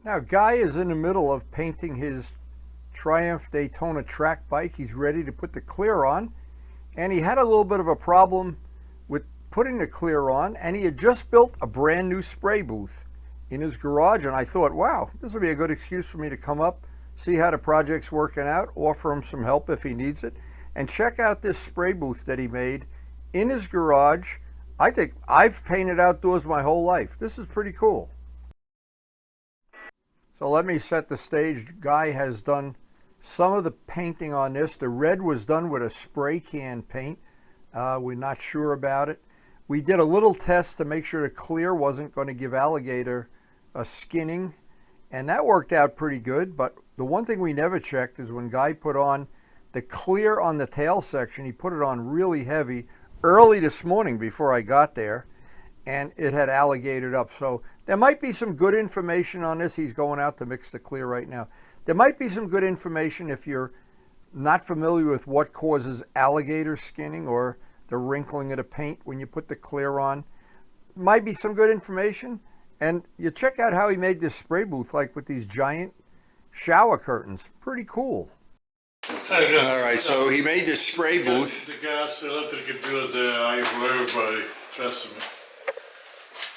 Now, Guy is in the middle of painting his Triumph Daytona track bike. He's ready to put the clear on, and he had a little bit of a problem with putting the clear on, and he had just built a brand new spray booth in his garage, and I thought, wow, this would be a good excuse for me to come up, see how the project's working out, offer him some help if he needs it, and check out this spray booth that he made in his garage. I think I've painted outdoors my whole life. This is pretty cool. So let me set the stage. Guy has done some of the painting on this. The red was done with a spray can paint. We're not sure about it. We did a little test to make sure the clear wasn't going to give alligator a skinning, and that worked out pretty good. But the one thing we never checked is when Guy put on the clear on the tail section, he put it on really heavy early this morning before I got there, and it had alligatored up. So there might be some good information on this. He's going out to mix the clear right now. There might be some good information if you're not familiar with what causes alligator skinning or the wrinkling of the paint when you put the clear on. Might be some good information. And you check out how he made this spray booth, like with these giant shower curtains. Pretty cool. All right, so he made this spray booth. The gas, electric bills, I for everybody. Trust me.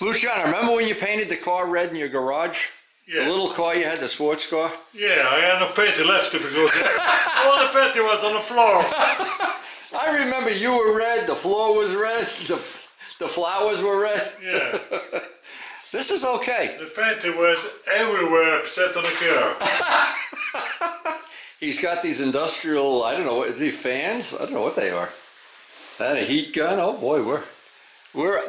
Luciano, remember when you painted the car red in your garage? Yeah. The little car you had, the sports car? Yeah, I had no paint left because all the paint was on the floor. I remember you were red, the floor was red, the flowers were red. Yeah. This is okay. The paint went everywhere except on the car. He's got these industrial, I don't know, the fans? I don't know what they are. That a heat gun? Oh boy,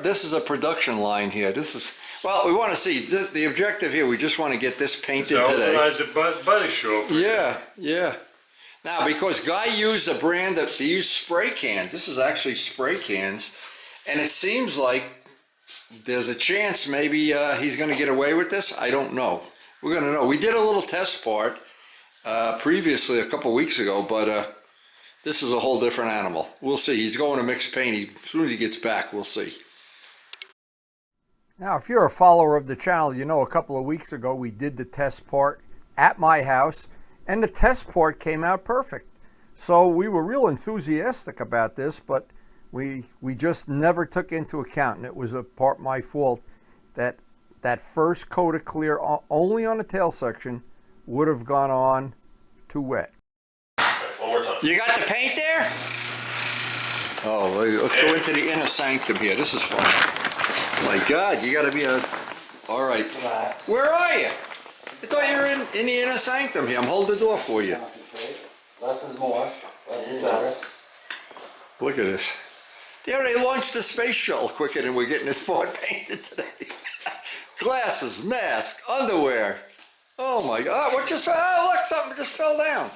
this is a production line here. This is, well, we want to see, the objective here, we just want to get this painted today. It's a body shop. Yeah, yeah. Now, because Guy used a brand that they use spray can, this is actually spray cans, and it seems like there's a chance maybe he's going to get away with this. I don't know. We're going to know. We did a little test part previously a couple weeks ago, but this is a whole different animal. We'll see. He's going to mix paint. As soon as he gets back, we'll see. Now, if you're a follower of the channel, you know a couple of weeks ago we did the test part at my house, and the test part came out perfect. So we were real enthusiastic about this, but we just never took into account, and it was a part my fault, that first coat of clear only on the tail section would have gone on too wet. One more time. You got the paint there? Oh, let's go into the inner sanctum here. This is fun. My God, you got to be a... All right. Where are you? I thought you were in the inner sanctum here. I'm holding the door for you. Less is more. Less is better. Look at this. They launched the space shuttle quicker than we're getting this part painted today. Glasses, mask, underwear. Oh my God, what just, oh look, something just fell down.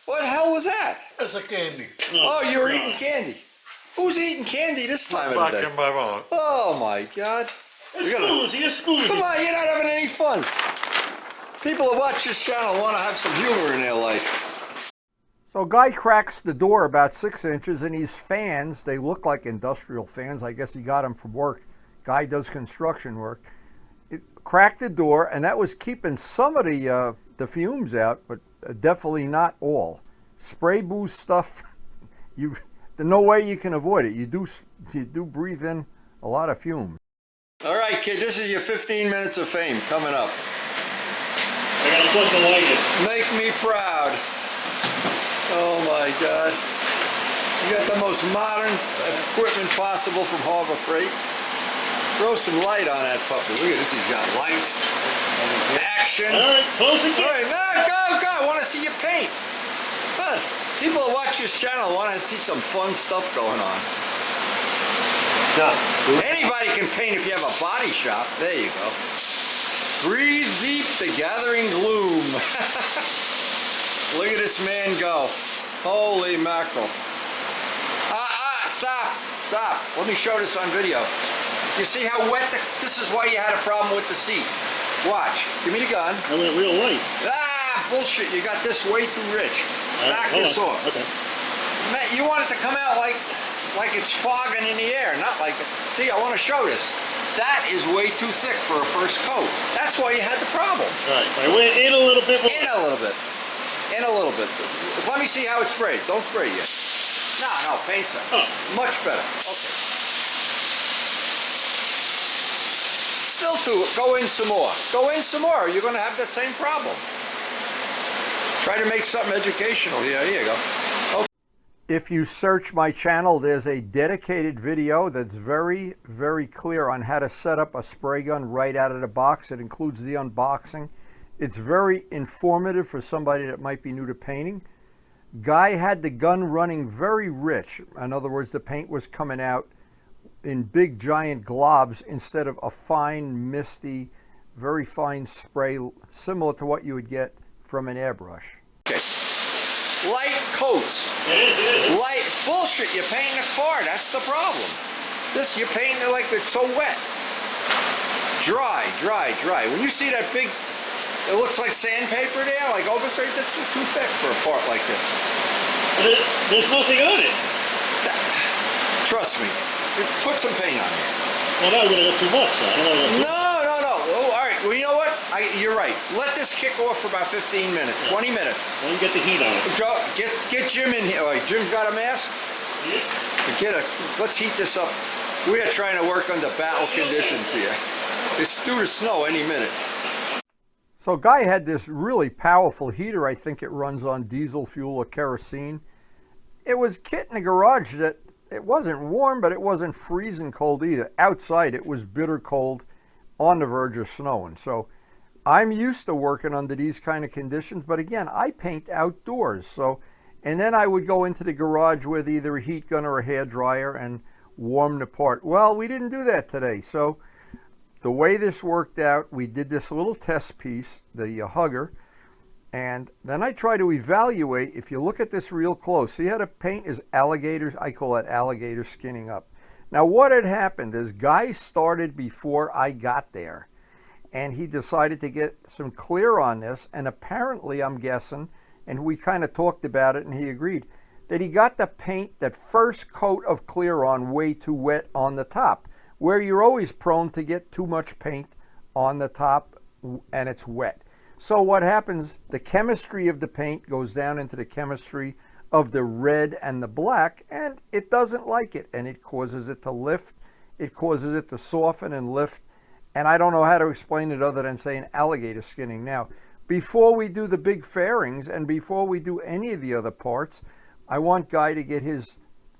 What the hell was that? It's a candy. Oh, you were eating candy. Who's eating candy this time of Back the day? in my mouth. Oh my God. Come on, you're not having any fun. People who watch this channel want to have some humor in their life. So Guy cracks the door about 6 inches, and these fans, they look like industrial fans. I guess he got them from work. Guy does construction work. It cracked the door, and that was keeping some of the fumes out, but definitely not all. Spray booth stuff, there's no way you can avoid it. You do breathe in a lot of fumes. All right, kid, this is your 15 minutes of fame coming up. I gotta put the light in. Make me proud. Oh my God. You got the most modern equipment possible from Harbor Freight. Throw some light on that puppy. Look at this, he's got lights. Action. All right, close it. All right, now go. I want to see you paint. Huh. People who watch this channel want to see some fun stuff going on. Anybody can paint if you have a body shop. There you go. Breathe deep the gathering gloom. Look at this man go. Holy mackerel. Stop. Let me show this on video. You see how wet this is why you had a problem with the seat. Watch. Give me the gun. I went real light. Bullshit. You got this way too rich. Back this off. Okay. Man, you want it to come out like it's fogging in the air, not like... See, I want to show this. That is way too thick for a first coat. That's why you had the problem. Right. I went in a little bit more. In a little bit. In a little bit. Let me see how it sprays. Don't spray yet. No, paint's up. Oh. Much better. Okay. Still too. Go in some more. Go in some more. You're going to have that same problem. Try to make something educational. Yeah, here you go. Okay. If you search my channel, there's a dedicated video that's very, very clear on how to set up a spray gun right out of the box. It includes the unboxing. It's very informative for somebody that might be new to painting. Guy had the gun running very rich. In other words, the paint was coming out in big giant globs instead of a fine, misty, very fine spray, similar to what you would get from an airbrush. Okay. Light coats. It is. Light bullshit. You're painting a car. That's the problem. This you're painting it like it's so wet. Dry. When you see that big, it looks like sandpaper there, like overspray. That's too thick for a part like this. There's nothing on it. Trust me. Put some paint on here. Well, now I'm gonna go too much. I don't want to go too. No. Oh, all right. Well, you know what? You're right. Let this kick off for about 15 minutes, 20 minutes. Let me get the heat on it. Go, get Jim in here. All right, Jim got a mask? Yeah. Let's heat this up. We are trying to work under battle conditions here. It's due to snow any minute. So Guy had this really powerful heater. I think it runs on diesel fuel or kerosene. It was kit in the garage that it wasn't warm, but it wasn't freezing cold either. Outside, it was bitter cold on the verge of snowing. So I'm used to working under these kind of conditions, but again, I paint outdoors. So, and then I would go into the garage with either a heat gun or a hairdryer and warm the part. Well, we didn't do that today. So the way this worked out, we did this little test piece, the hugger, and then I try to evaluate. If you look at this real close, see how the paint is alligator, I call it alligator skinning up. Now what had happened is Guy started before I got there, and he decided to get some clear on this, and apparently, I'm guessing, and we kind of talked about it and he agreed, that he got the paint, that first coat of clear on, way too wet on the top, where you're always prone to get too much paint on the top and it's wet. So what happens, the chemistry of the paint goes down into the chemistry of the red and the black, and it doesn't like it, and it causes it to lift, it causes it to soften and lift, and I don't know how to explain it other than saying alligator skinning. Now, before we do the big fairings and before we do any of the other parts, I want Guy to get his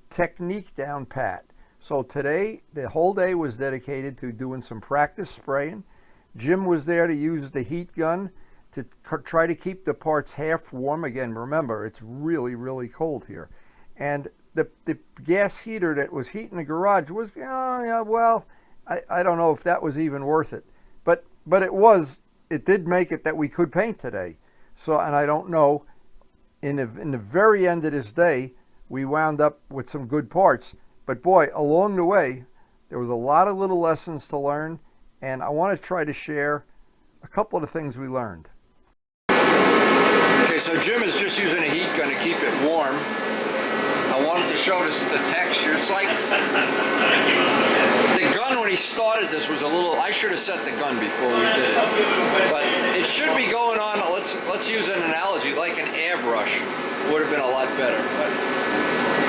technique down pat. So today, the whole day was dedicated to doing some practice spraying. Jim was there to use the heat gun to try to keep the parts half warm. Again, remember, it's really, really cold here. And the gas heater that was heating the garage was, well, I don't know if that was even worth it. But it did make it that we could paint today. So, and I don't know, in the very end of this day, we wound up with some good parts. But boy, along the way, there was a lot of little lessons to learn, and I want to try to share a couple of the things we learned. Okay, so Jim is just using a heat gun to keep it warm. I wanted to show this the texture. It's like the gun when he started this was a little. I should have set the gun before we did it, but it should be going on. Let's use an analogy like an airbrush would have been a lot better. But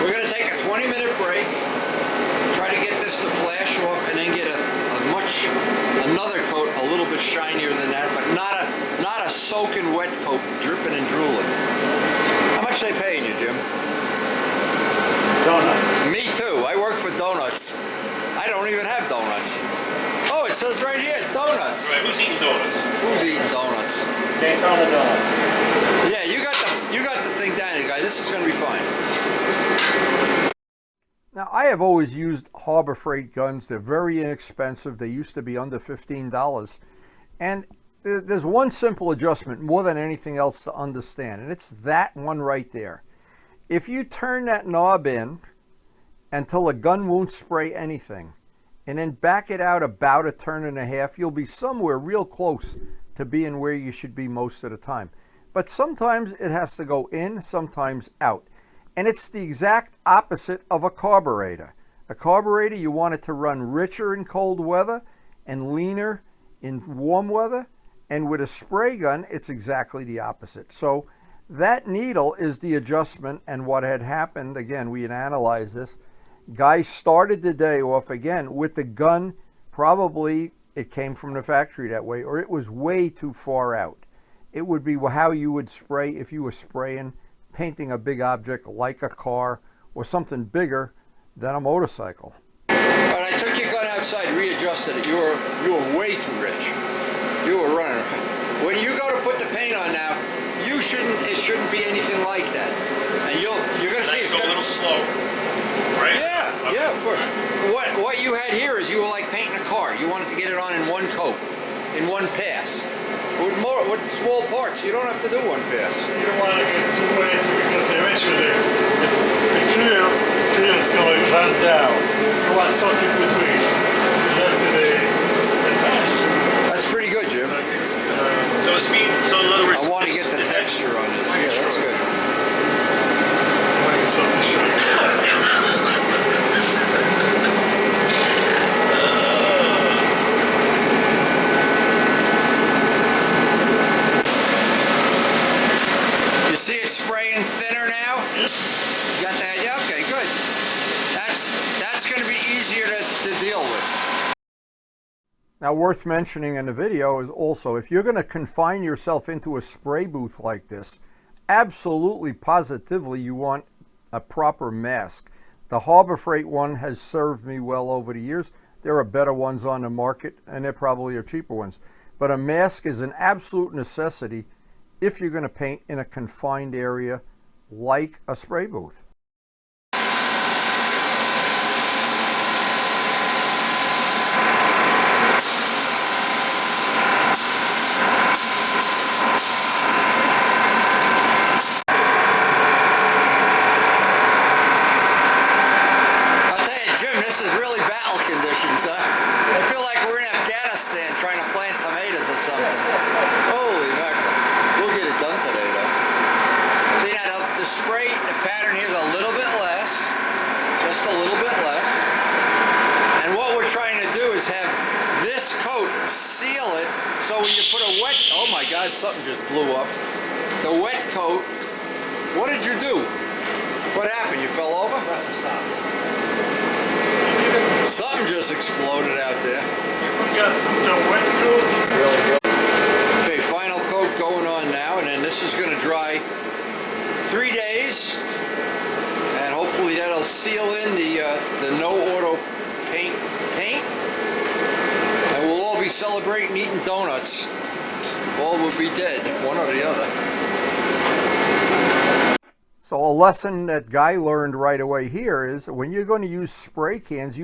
we're going to take a 20-minute break. Try to get this to flash off, and then get another coat a little bit shinier than that, but not a soaking wet coat, dripping and drooling. How much they paying you, Jim? Donuts. Me too. I work for Donuts. I don't even have donuts. Oh, it says right here, donuts. Right, who's eating donuts? Who's eating donuts? DAYTONA donuts. Yeah, you got the thing down, guy. This is going to be fine. Now, I have always used Harbor Freight guns. They're very inexpensive. They used to be under $15. And there's one simple adjustment more than anything else to understand, and it's that one right there. If you turn that knob in until the gun won't spray anything, and then back it out about a turn and a half, you'll be somewhere real close to being where you should be most of the time. But sometimes it has to go in, sometimes out. And it's the exact opposite of a carburetor. A carburetor, you want it to run richer in cold weather and leaner in warm weather. And with a spray gun, it's exactly the opposite. So that needle is the adjustment. And what had happened, again, we had analyzed this. Guy started the day off again with the gun. Probably it came from the factory that way, or it was way too far out. It would be how you would spray if you were spraying, painting a big object like a car or something bigger than a motorcycle. But I took your gun outside, readjusted it. You were way too rich. You were running. When you go to put the paint on now, it shouldn't be anything like that. And you're gonna see it's a little slow, right? Yeah, yeah, of course. What you had here is you were like painting a car. You wanted to get it on in one coat, in one pass. With small parts, you don't have to do one pass. You don't want to get too wet because eventually the clear is going to run down. You want something between. That's pretty good, Jim. So in other words, I want to get the texture on this. Yeah, that's good. You see it spraying thinner now? You got that? Yeah, okay, good. That's going to be easier to deal with. Now, worth mentioning in the video is also, if you're going to confine yourself into a spray booth like this, absolutely, positively, you want a proper mask. The Harbor Freight one has served me well over the years. There are better ones on the market, and there probably are cheaper ones. But a mask is an absolute necessity if you're going to paint in a confined area like a spray booth. So when you put a wet, oh my God, something just blew up. The wet coat, what did you do? What happened? You fell over? Something just exploded out there. You got the wet coat. Okay, final coat going on now, and then this is going to dry 3 days, and hopefully that'll seal in the no auto paint. And we'll all be celebrating eating donuts. All will be dead, one or the other. So a lesson that Guy learned right away here is when you're going to use spray cans,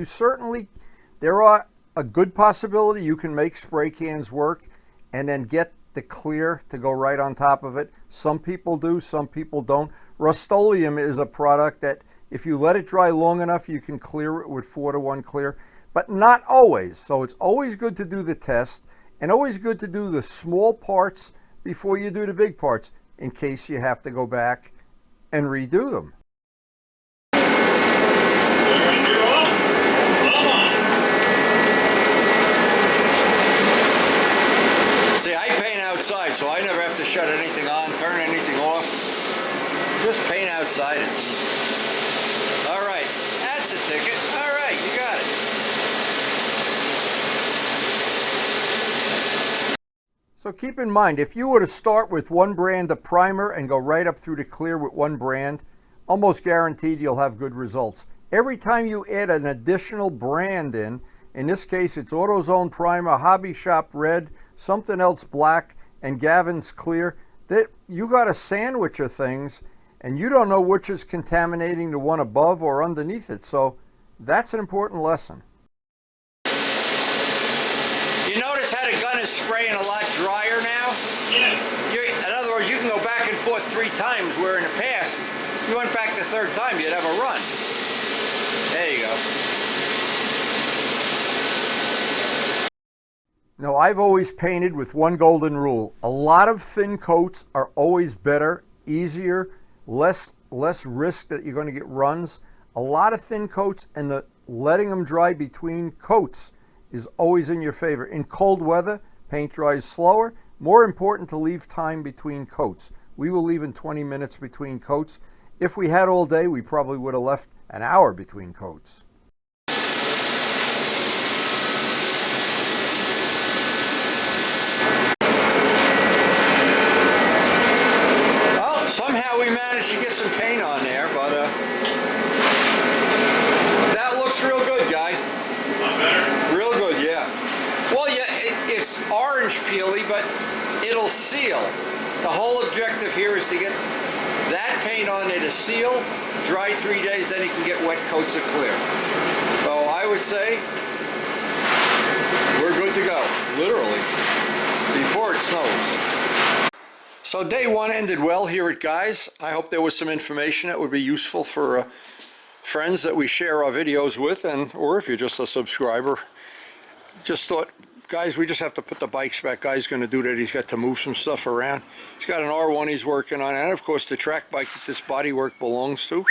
there are a good possibility you can make spray cans work and then get the clear to go right on top of it. Some people do, some people don't. Rust-Oleum is a product that if you let it dry long enough, you can clear it with 4-to-1 clear, but not always. So it's always good to do the test and always good to do the small parts before you do the big parts in case you have to go back and redo them. See, I paint outside, so I never have to shut anything on, turn anything off. Just paint outside. All right, that's a ticket. All right, you got it. So keep in mind, if you were to start with one brand of primer and go right up through the clear with one brand, almost guaranteed you'll have good results. Every time you add an additional brand in this case it's AutoZone Primer, Hobby Shop Red, something else black, and Gavin's Clear, that you got a sandwich of things and you don't know which is contaminating the one above or underneath it. So that's an important lesson. You notice how the gun is spraying a lot drier now? Yeah. In other words, you can go back and forth 3 times, where in the past, if you went back the 3rd time, you'd have a run. There you go. Now, I've always painted with one golden rule. A lot of thin coats are always better, easier, less risk that you're going to get runs. A lot of thin coats, and letting them dry between coats is always in your favor. In cold weather, paint dries slower. More important to leave time between coats. We will leave in 20 minutes between coats. If we had all day, we probably would have left an hour between coats. Well, somehow we managed to get some paint on there, but that looks real good, Guy. Not better. Real good, yeah. Well, yeah, it's orange peely, but it'll seal. The whole objective here is to get that paint on there to seal, dry 3 days, then you can get wet coats of clear. So I would say we're good to go, literally, before it snows. So day one ended well here at Guy's. I hope there was some information that would be useful for friends that we share our videos with, or if you're just a subscriber. Just thought, guys, we just have to put the bikes back. Guy's going to do that. He's got to move some stuff around. He's got an R1 he's working on, and of course the track bike that this bodywork belongs to.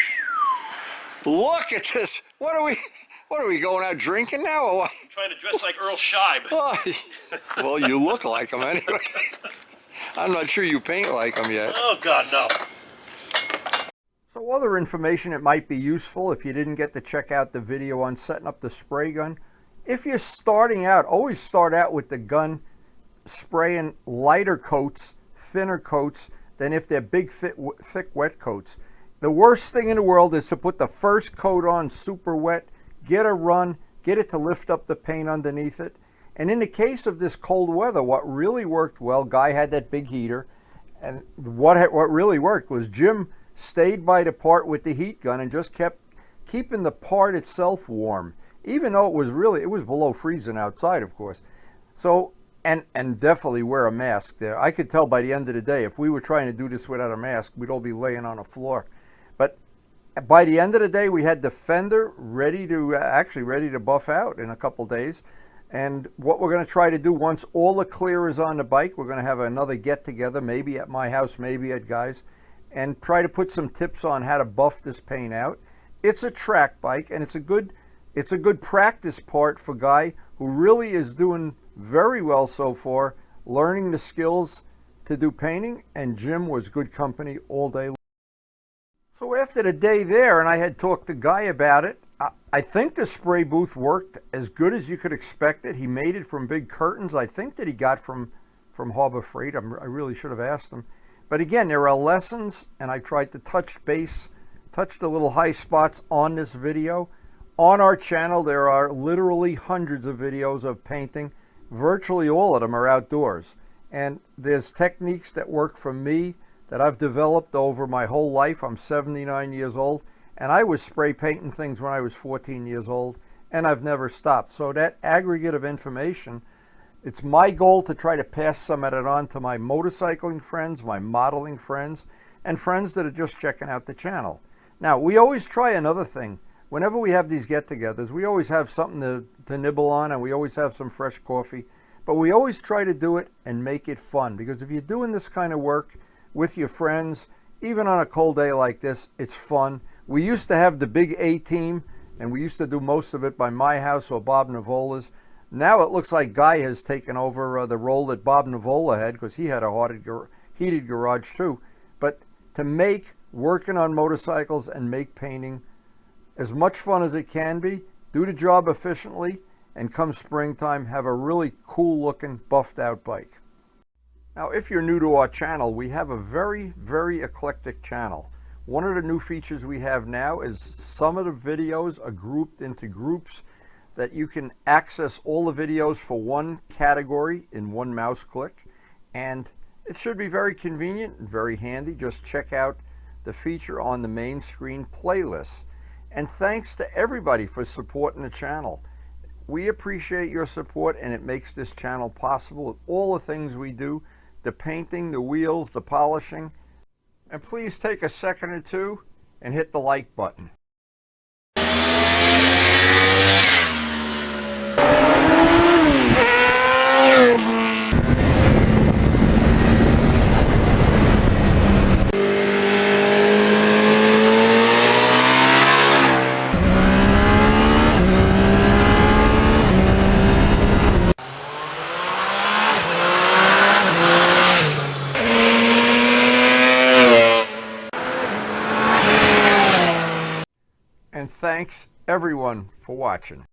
Look at this. What are we going out drinking now or what? I'm trying to dress like Earl Scheib. Oh, well, you look like him anyway. I'm not sure you paint like him yet. Oh God, no. So other information, it might be useful if you didn't get to check out the video on setting up the spray gun. If you're starting out, always start out with the gun spraying lighter coats, thinner coats, than if they're big, thick wet coats. The worst thing in the world is to put the first coat on super wet, get a run, get it to lift up the paint underneath it. And in the case of this cold weather, what really worked well, Guy had that big heater, and what really worked was Jim stayed by the part with the heat gun and just kept keeping the part itself warm. Even though it was below freezing outside, of course. So, and definitely wear a mask there. I could tell by the end of the day, if we were trying to do this without a mask, we'd all be laying on the floor. But by the end of the day, we had the fender ready to buff out in a couple days. And what we're going to try to do, once all the clear is on the bike, we're going to have another get together, maybe at my house, maybe at Guy's, and try to put some tips on how to buff this paint out. It's a track bike, and it's a good practice part for Guy, who really is doing very well so far, learning the skills to do painting, and Jim was good company all day long. So after the day there, and I had talked to Guy about it, I think the spray booth worked as good as you could expect it. He made it from big curtains, I think, that he got from Harbor Freight. I really should have asked him. But again, there are lessons, and I tried to touch the little high spots on this video. On our channel, there are literally hundreds of videos of painting. Virtually all of them are outdoors. And there's techniques that work for me that I've developed over my whole life. I'm 79 years old, and I was spray painting things when I was 14 years old, and I've never stopped. So that aggregate of information, it's my goal to try to pass some of it on to my motorcycling friends, my modeling friends, and friends that are just checking out the channel. Now, we always try another thing. Whenever we have these get-togethers, we always have something to nibble on, and we always have some fresh coffee. But we always try to do it and make it fun, because if you're doing this kind of work with your friends, even on a cold day like this, it's fun. We used to have the big A-team, and we used to do most of it by my house or Bob Navola's. Now it looks like Guy has taken over the role that Bob Navola had, because he had a heated garage too. But to make working on motorcycles and make painting as much fun as it can be, do the job efficiently, and come springtime, have a really cool looking buffed out bike. Now, if you're new to our channel, we have a very, very eclectic channel. One of the new features we have now is some of the videos are grouped into groups that you can access all the videos for one category in one mouse click. And it should be very convenient and very handy. Just check out the feature on the main screen playlist. And thanks to everybody for supporting the channel. We appreciate your support, and it makes this channel possible with all the things we do, the painting, the wheels, the polishing. And please take a second or two and hit the like button. and thanks everyone for watching.